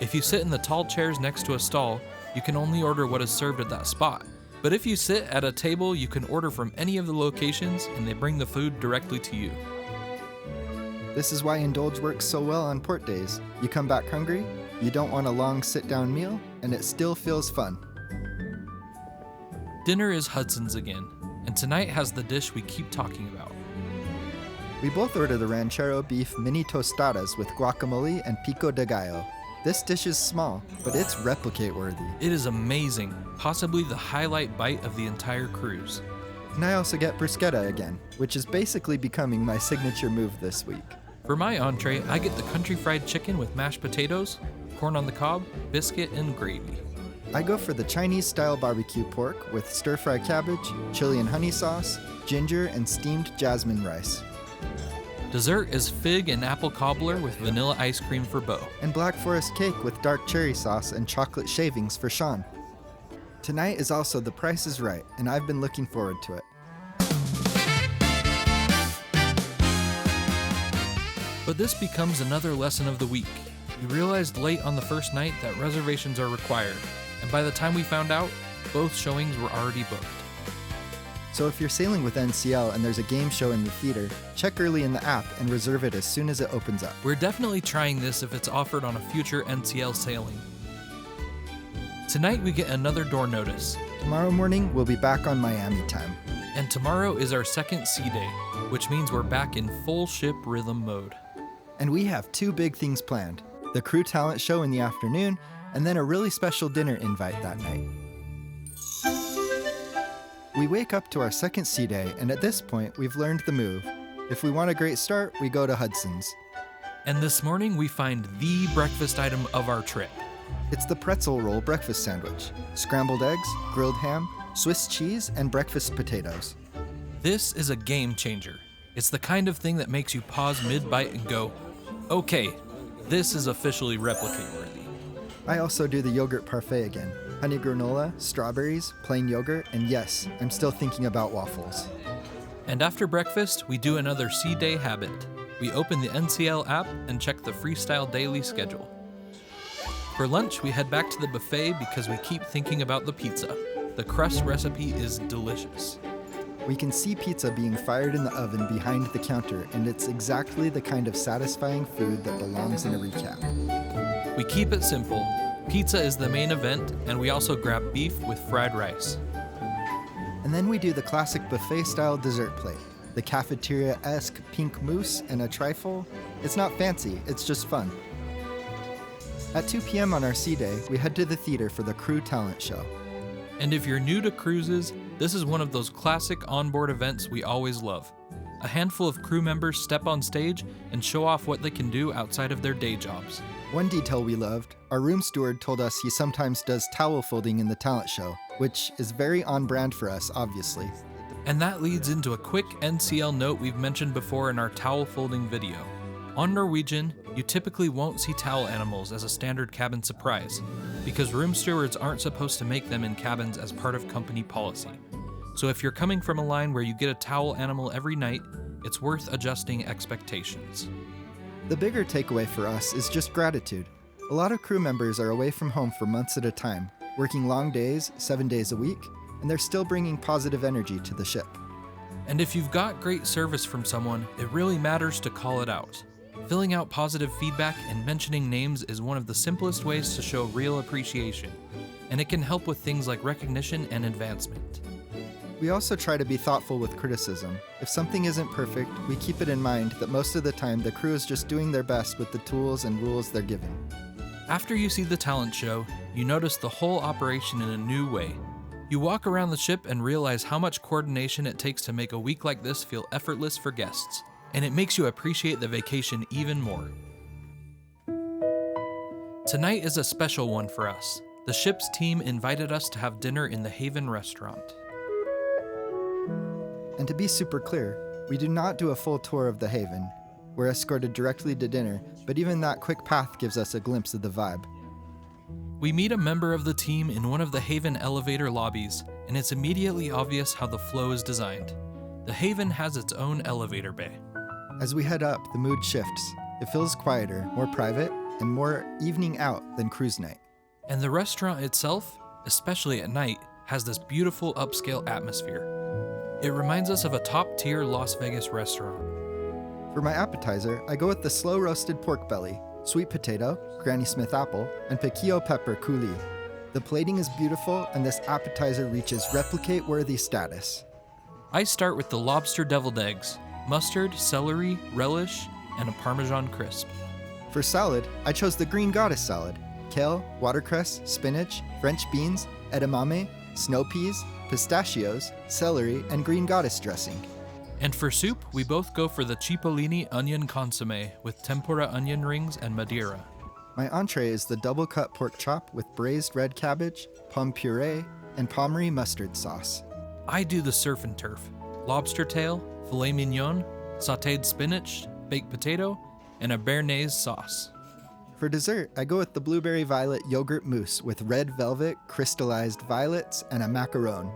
If you sit in the tall chairs next to a stall, you can only order what is served at that spot. But if you sit at a table, you can order from any of the locations and they bring the food directly to you. This is why Indulge works so well on port days. You come back hungry, you don't want a long sit-down meal, and it still feels fun. Dinner is Hudson's again, and tonight has the dish we keep talking about. We both order the ranchero beef mini tostadas with guacamole and pico de gallo. This dish is small, but it's replicate worthy. It is amazing, possibly the highlight bite of the entire cruise. And I also get bruschetta again, which is basically becoming my signature move this week. For my entree, I get the country fried chicken with mashed potatoes, corn on the cob, biscuit, and gravy. I go for the Chinese-style barbecue pork with stir-fried cabbage, chili and honey sauce, ginger, and steamed jasmine rice. Dessert is fig and apple cobbler with vanilla ice cream for Beau. And Black Forest cake with dark cherry sauce and chocolate shavings for Sean. Tonight is also The Price is Right, and I've been looking forward to it. But this becomes another lesson of the week. We realized late on the first night that reservations are required, and by the time we found out, both showings were already booked. So if you're sailing with NCL and there's a game show in the theater, check early in the app and reserve it as soon as it opens up. We're definitely trying this if it's offered on a future NCL sailing. Tonight we get another door notice. Tomorrow morning, we'll be back on Miami time. And tomorrow is our second sea day, which means we're back in full ship rhythm mode. And we have two big things planned. The crew talent show in the afternoon, and then a really special dinner invite that night. We wake up to our second sea day, and at this point, we've learned the move. If we want a great start, we go to Hudson's. And this morning, we find the breakfast item of our trip. It's the pretzel roll breakfast sandwich. Scrambled eggs, grilled ham, Swiss cheese, and breakfast potatoes. This is a game changer. It's the kind of thing that makes you pause mid-bite and go, okay, this is officially replicate worthy. I also do the yogurt parfait again. Honey granola, strawberries, plain yogurt, and yes, I'm still thinking about waffles. And after breakfast, we do another sea day habit. We open the NCL app and check the freestyle daily schedule. For lunch, we head back to the buffet because we keep thinking about the pizza. The crust recipe is delicious. We can see pizza being fired in the oven behind the counter, and it's exactly the kind of satisfying food that belongs in a recap. We keep it simple. Pizza is the main event, and we also grab beef with fried rice. And then we do the classic buffet-style dessert plate. The cafeteria-esque pink mousse and a trifle. It's not fancy, it's just fun. At 2 p.m. on our sea day, we head to the theater for the crew talent show. And if you're new to cruises, this is one of those classic onboard events we always love. A handful of crew members step on stage and show off what they can do outside of their day jobs. One detail we loved, our room steward told us he sometimes does towel folding in the talent show, which is very on brand for us, obviously. And that leads into a quick NCL note we've mentioned before in our towel folding video. On Norwegian, you typically won't see towel animals as a standard cabin surprise, because room stewards aren't supposed to make them in cabins as part of company policy. So if you're coming from a line where you get a towel animal every night, it's worth adjusting expectations. The bigger takeaway for us is just gratitude. A lot of crew members are away from home for months at a time, working long days, 7 days a week, and they're still bringing positive energy to the ship. And if you've got great service from someone, it really matters to call it out. Filling out positive feedback and mentioning names is one of the simplest ways to show real appreciation, and it can help with things like recognition and advancement. We also try to be thoughtful with criticism. If something isn't perfect, we keep it in mind that most of the time the crew is just doing their best with the tools and rules they're given. After you see the talent show, you notice the whole operation in a new way. You walk around the ship and realize how much coordination it takes to make a week like this feel effortless for guests, and it makes you appreciate the vacation even more. Tonight is a special one for us. The ship's team invited us to have dinner in the Haven restaurant. And to be super clear, we do not do a full tour of the Haven. We're escorted directly to dinner, but even that quick path gives us a glimpse of the vibe. We meet a member of the team in one of the Haven elevator lobbies, and it's immediately obvious how the flow is designed. The Haven has its own elevator bay. As we head up, the mood shifts. It feels quieter, more private, and more evening out than cruise night. And the restaurant itself, especially at night, has this beautiful upscale atmosphere. It reminds us of a top-tier Las Vegas restaurant. For my appetizer, I go with the slow-roasted pork belly, sweet potato, Granny Smith apple, and piquillo pepper coulis. The plating is beautiful, and this appetizer reaches replicate-worthy status. I start with the lobster deviled eggs, mustard, celery, relish, and a Parmesan crisp. For salad, I chose the green goddess salad. Kale, watercress, spinach, French beans, edamame, snow peas, pistachios, celery, and green goddess dressing. And for soup, we both go for the cipollini onion consomme with tempura onion rings and Madeira. My entree is the double-cut pork chop with braised red cabbage, pomme puree, and Pommery mustard sauce. I do the surf and turf, lobster tail, filet mignon, sautéed spinach, baked potato, and a béarnaise sauce. For dessert, I go with the blueberry violet yogurt mousse with red velvet, crystallized violets, and a macaron.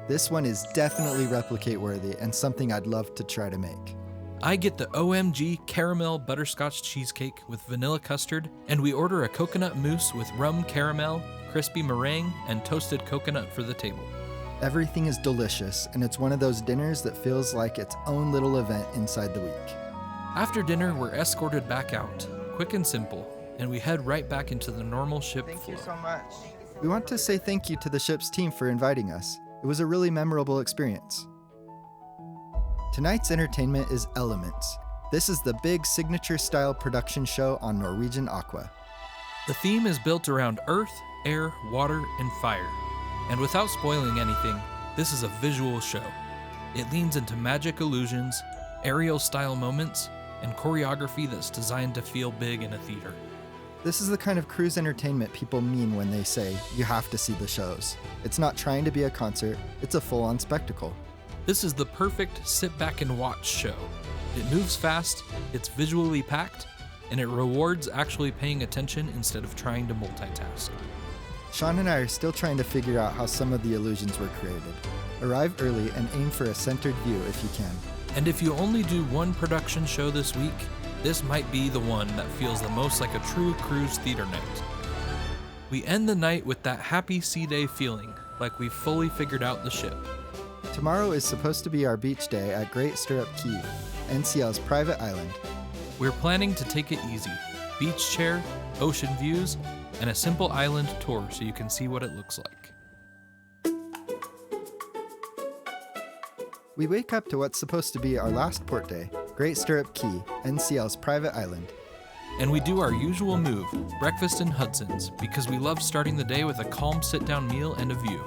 This one is definitely replicate worthy and something I'd love to try to make. I get the OMG caramel butterscotch cheesecake with vanilla custard, and we order a coconut mousse with rum caramel, crispy meringue, and toasted coconut for the table. Everything is delicious, and it's one of those dinners that feels like its own little event inside the week. After dinner, we're escorted back out, quick and simple, and we head right back into the normal ship flow. Thank you so much. We want to say thank you to the ship's team for inviting us. It was a really memorable experience. Tonight's entertainment is Elements. This is the big signature-style production show on Norwegian Aqua. The theme is built around earth, air, water, and fire. And without spoiling anything, this is a visual show. It leans into magic illusions, aerial-style moments, and choreography that's designed to feel big in a theater. This is the kind of cruise entertainment people mean when they say, you have to see the shows. It's not trying to be a concert, it's a full-on spectacle. This is the perfect sit-back-and-watch show. It moves fast, it's visually packed, and it rewards actually paying attention instead of trying to multitask. Sean and I are still trying to figure out how some of the illusions were created. Arrive early and aim for a centered view if you can. And if you only do one production show this week, this might be the one that feels the most like a true cruise theater night. We end the night with that happy sea day feeling, like we've fully figured out the ship. Tomorrow is supposed to be our beach day at Great Stirrup Cay, NCL's private island. We're planning to take it easy. Beach chair, ocean views, and a simple island tour so you can see what it looks like. We wake up to what's supposed to be our last port day, Great Stirrup Cay, NCL's private island. And we do our usual move, breakfast in Hudson's, because we love starting the day with a calm sit-down meal and a view.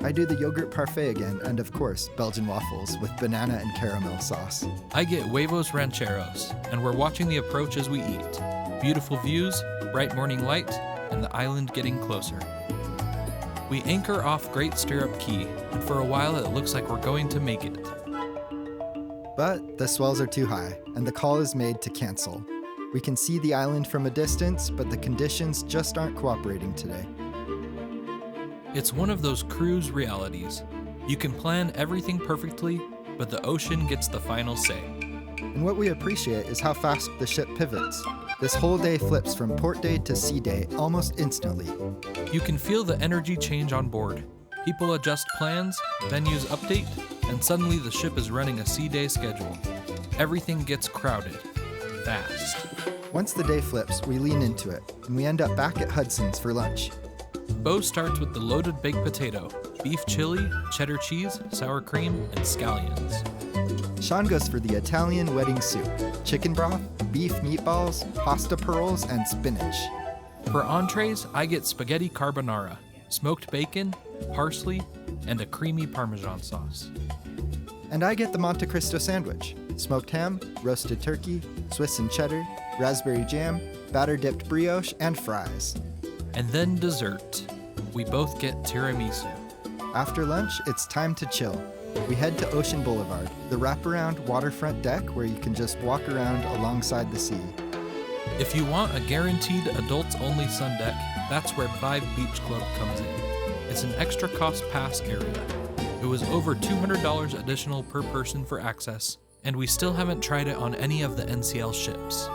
I do the yogurt parfait again, and of course, Belgian waffles with banana and caramel sauce. I get huevos rancheros, and we're watching the approach as we eat. Beautiful views, bright morning light, and the island getting closer. We anchor off Great Stirrup Cay, and for a while it looks like we're going to make it. But the swells are too high, and the call is made to cancel. We can see the island from a distance, but the conditions just aren't cooperating today. It's one of those cruise realities. You can plan everything perfectly, but the ocean gets the final say. And what we appreciate is how fast the ship pivots. This whole day flips from port day to sea day almost instantly. You can feel the energy change on board. People adjust plans, venues update, and suddenly the ship is running a sea day schedule. Everything gets crowded. Fast. Once the day flips, we lean into it, and we end up back at Hudson's for lunch. Bo starts with the loaded baked potato, beef chili, cheddar cheese, sour cream, and scallions. Sean goes for the Italian wedding soup, chicken broth, beef meatballs, pasta pearls, and spinach. For entrees, I get spaghetti carbonara, smoked bacon, parsley, and a creamy Parmesan sauce. And I get the Monte Cristo sandwich, smoked ham, roasted turkey, Swiss and cheddar, raspberry jam, batter-dipped brioche, and fries. And then dessert. We both get tiramisu. After lunch, it's time to chill. We head to Ocean Boulevard, the wraparound waterfront deck where you can just walk around alongside the sea. If you want a guaranteed adults-only sun deck, that's where Vibe Beach Club comes in. It's an extra cost pass area. It was over $200 additional per person for access, and we still haven't tried it on any of the NCL ships.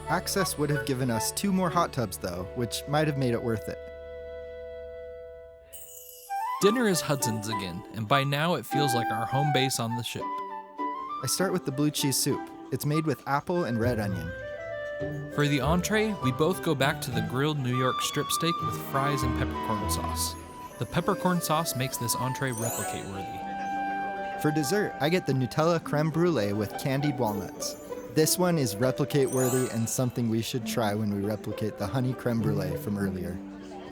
Access would have given us 2 more hot tubs though, which might have made it worth it. Dinner is Hudson's again, and by now it feels like our home base on the ship. I start with the blue cheese soup. It's made with apple and red onion. For the entree, we both go back to the grilled New York strip steak with fries and peppercorn sauce. The peppercorn sauce makes this entree replicate worthy. For dessert, I get the Nutella creme brulee with candied walnuts. This one is replicate worthy and something we should try when we replicate the honey creme brulee from earlier.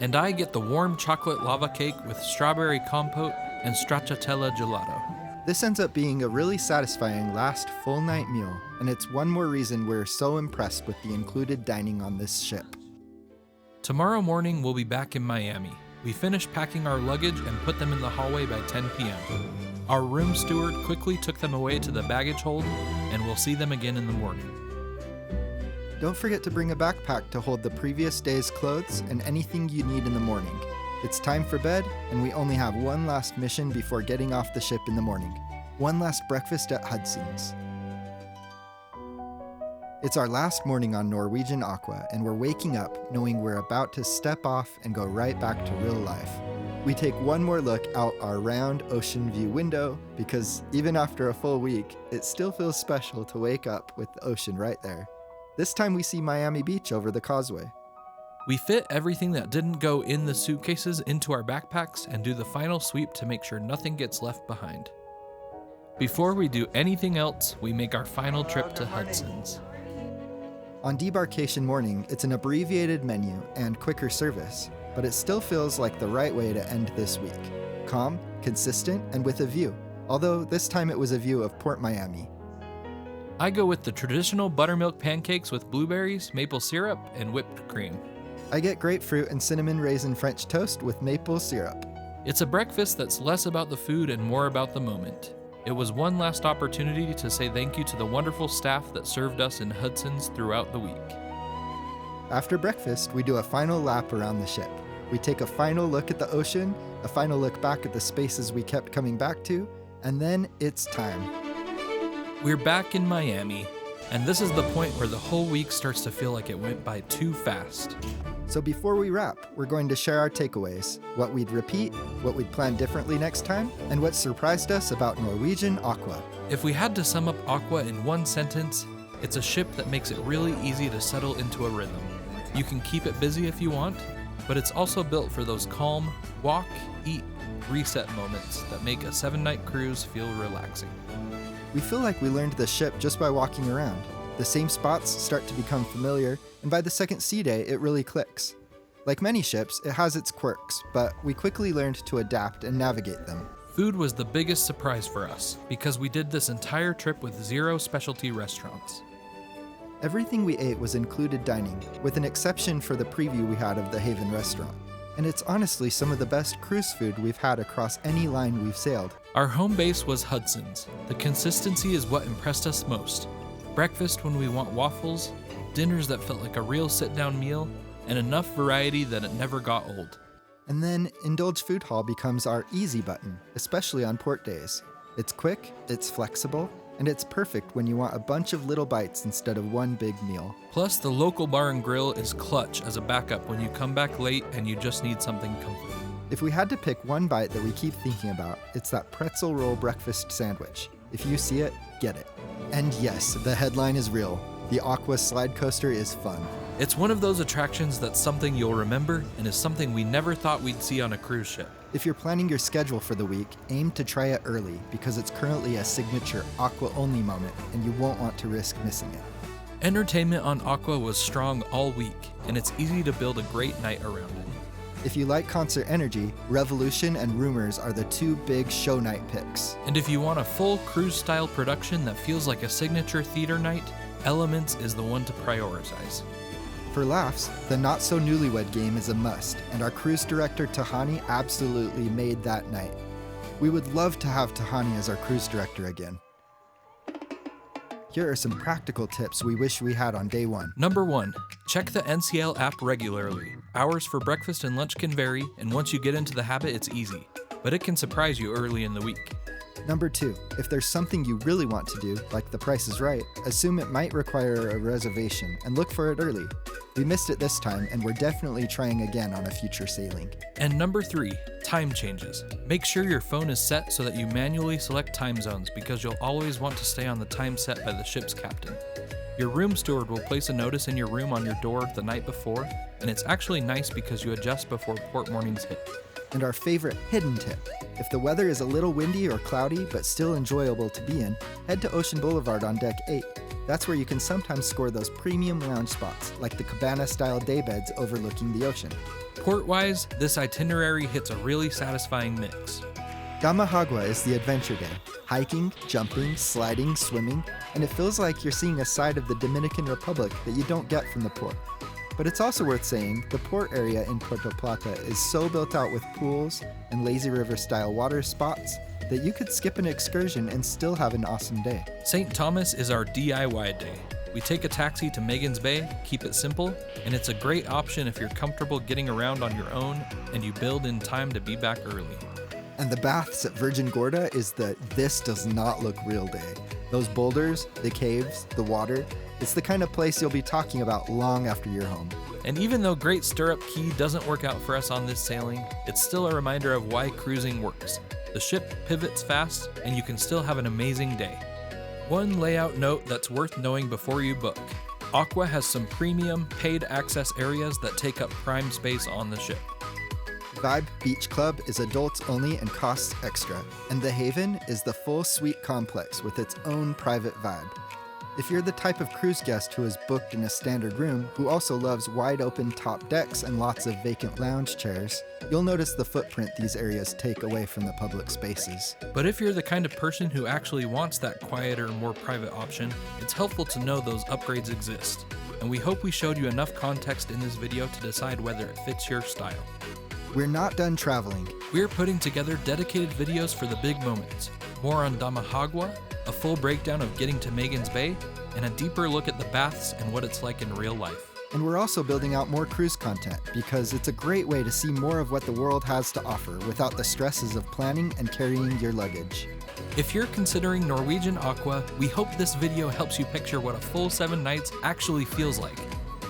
And I get the warm chocolate lava cake with strawberry compote and stracciatella gelato. This ends up being a really satisfying last full night meal, and it's one more reason we're so impressed with the included dining on this ship. Tomorrow morning we'll be back in Miami. We finish packing our luggage and put them in the hallway by 10 p.m. Our room steward quickly took them away to the baggage hold, and we'll see them again in the morning. Don't forget to bring a backpack to hold the previous day's clothes and anything you need in the morning. It's time for bed, and we only have one last mission before getting off the ship in the morning. One last breakfast at Hudson's. It's our last morning on Norwegian Aqua, and we're waking up knowing we're about to step off and go right back to real life. We take one more look out our round ocean view window, because even after a full week, it still feels special to wake up with the ocean right there. This time we see Miami Beach over the causeway. We fit everything that didn't go in the suitcases into our backpacks and do the final sweep to make sure nothing gets left behind. Before we do anything else, we make our final trip to Hudson's. On Debarkation morning, it's an abbreviated menu and quicker service, but it still feels like the right way to end this week. Calm, consistent, and with a view, although this time it was a view of Port Miami. I go with the traditional buttermilk pancakes with blueberries, maple syrup, and whipped cream. I get grapefruit and cinnamon raisin French toast with maple syrup. It's a breakfast that's less about the food and more about the moment. It was one last opportunity to say thank you to the wonderful staff that served us in Hudson's throughout the week. After breakfast, we do a final lap around the ship. We take a final look at the ocean, a final look back at the spaces we kept coming back to, and then it's time. We're back in Miami, and this is the point where the whole week starts to feel like it went by too fast. So before we wrap, we're going to share our takeaways, what we'd repeat, what we'd plan differently next time, and what surprised us about Norwegian Aqua. If we had to sum up Aqua in one sentence, it's a ship that makes it really easy to settle into a rhythm. You can keep it busy if you want, but it's also built for those calm, walk, eat, reset moments that make a 7-night cruise feel relaxing. We feel like we learned the ship just by walking around. The same spots start to become familiar, and by the second sea day, it really clicks. Like many ships, it has its quirks, but we quickly learned to adapt and navigate them. Food was the biggest surprise for us, because we did this entire trip with 0 specialty restaurants. Everything we ate was included dining, with an exception for the preview we had of the Haven restaurant. And it's honestly some of the best cruise food we've had across any line we've sailed. Our home base was Hudson's. The consistency is what impressed us most. Breakfast when we want waffles, dinners that felt like a real sit-down meal, and enough variety that it never got old. And then Indulge Food Hall becomes our easy button, especially on port days. It's quick, it's flexible, and it's perfect when you want a bunch of little bites instead of one big meal. Plus, the local bar and grill is clutch as a backup when you come back late and you just need something comforting. If we had to pick one bite that we keep thinking about, it's that pretzel roll breakfast sandwich. If you see it, get it. And yes, the headline is real. The Aqua Slidecoaster is fun. It's one of those attractions that's something you'll remember and is something we never thought we'd see on a cruise ship. If you're planning your schedule for the week, aim to try it early because it's currently a signature Aqua-only moment and you won't want to risk missing it. Entertainment on Aqua was strong all week, and it's easy to build a great night around it. If you like concert energy, Revolution and Rumors are the 2 big show night picks. And if you want a full cruise-style production that feels like a signature theater night, Elements is the one to prioritize. For laughs, the Not So Newlywed Game is a must, and our cruise director Tahani absolutely made that night. We would love to have Tahani as our cruise director again. Here are some practical tips we wish we had on day 1. Number 1, check the NCL app regularly. Hours for breakfast and lunch can vary, and once you get into the habit, it's easy. But it can surprise you early in the week. Number 2, if there's something you really want to do, like The Price is Right, assume it might require a reservation and look for it early. We missed it this time, and we're definitely trying again on a future sailing. And number 3, time changes. Make sure your phone is set so that you manually select time zones because you'll always want to stay on the time set by the ship's captain. Your room steward will place a notice in your room on your door the night before, and it's actually nice because you adjust before port mornings hit. And our favorite hidden tip. If the weather is a little windy or cloudy but still enjoyable to be in, head to Ocean Boulevard on deck 8. That's where you can sometimes score those premium lounge spots, like the cabana-style daybeds overlooking the ocean. Port-wise, this itinerary hits a really satisfying mix. Damajagua is the adventure day. Hiking, jumping, sliding, swimming, and it feels like you're seeing a side of the Dominican Republic that you don't get from the port. But it's also worth saying, the port area in Puerto Plata is so built out with pools and lazy river-style water spots that you could skip an excursion and still have an awesome day. St. Thomas is our DIY day. We take a taxi to Magens Bay, keep it simple, and it's a great option if you're comfortable getting around on your own and you build in time to be back early. And the baths at Virgin Gorda is the this does not look real day. Those boulders, the caves, the water, it's the kind of place you'll be talking about long after you're home. And even though Great Stirrup Cay doesn't work out for us on this sailing, it's still a reminder of why cruising works. The ship pivots fast, and you can still have an amazing day. One layout note that's worth knowing before you book. Aqua has some premium, paid access areas that take up prime space on the ship. Vibe Beach Club is adults only and costs extra, and The Haven is the full suite complex with its own private vibe. If you're the type of cruise guest who is booked in a standard room, who also loves wide open top decks and lots of vacant lounge chairs, you'll notice the footprint these areas take away from the public spaces. But if you're the kind of person who actually wants that quieter, more private option, it's helpful to know those upgrades exist. And we hope we showed you enough context in this video to decide whether it fits your style. We're not done traveling. We're putting together dedicated videos for the big moments. More on Damajagua, a full breakdown of getting to Magens Bay, and a deeper look at the baths and what it's like in real life. And we're also building out more cruise content because it's a great way to see more of what the world has to offer without the stresses of planning and carrying your luggage. If you're considering Norwegian Aqua, we hope this video helps you picture what a full 7 nights actually feels like.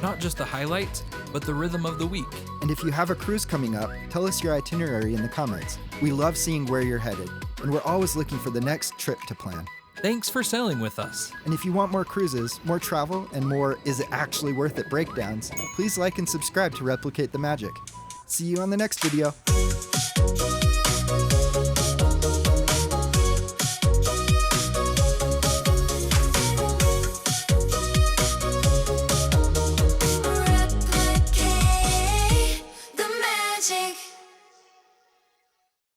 Not just the highlights, but the rhythm of the week. And if you have a cruise coming up, tell us your itinerary in the comments. We love seeing where you're headed, and we're always looking for the next trip to plan. Thanks for sailing with us. And if you want more cruises, more travel, and more is it actually worth it breakdowns, please like and subscribe to replicate the magic. See you on the next video.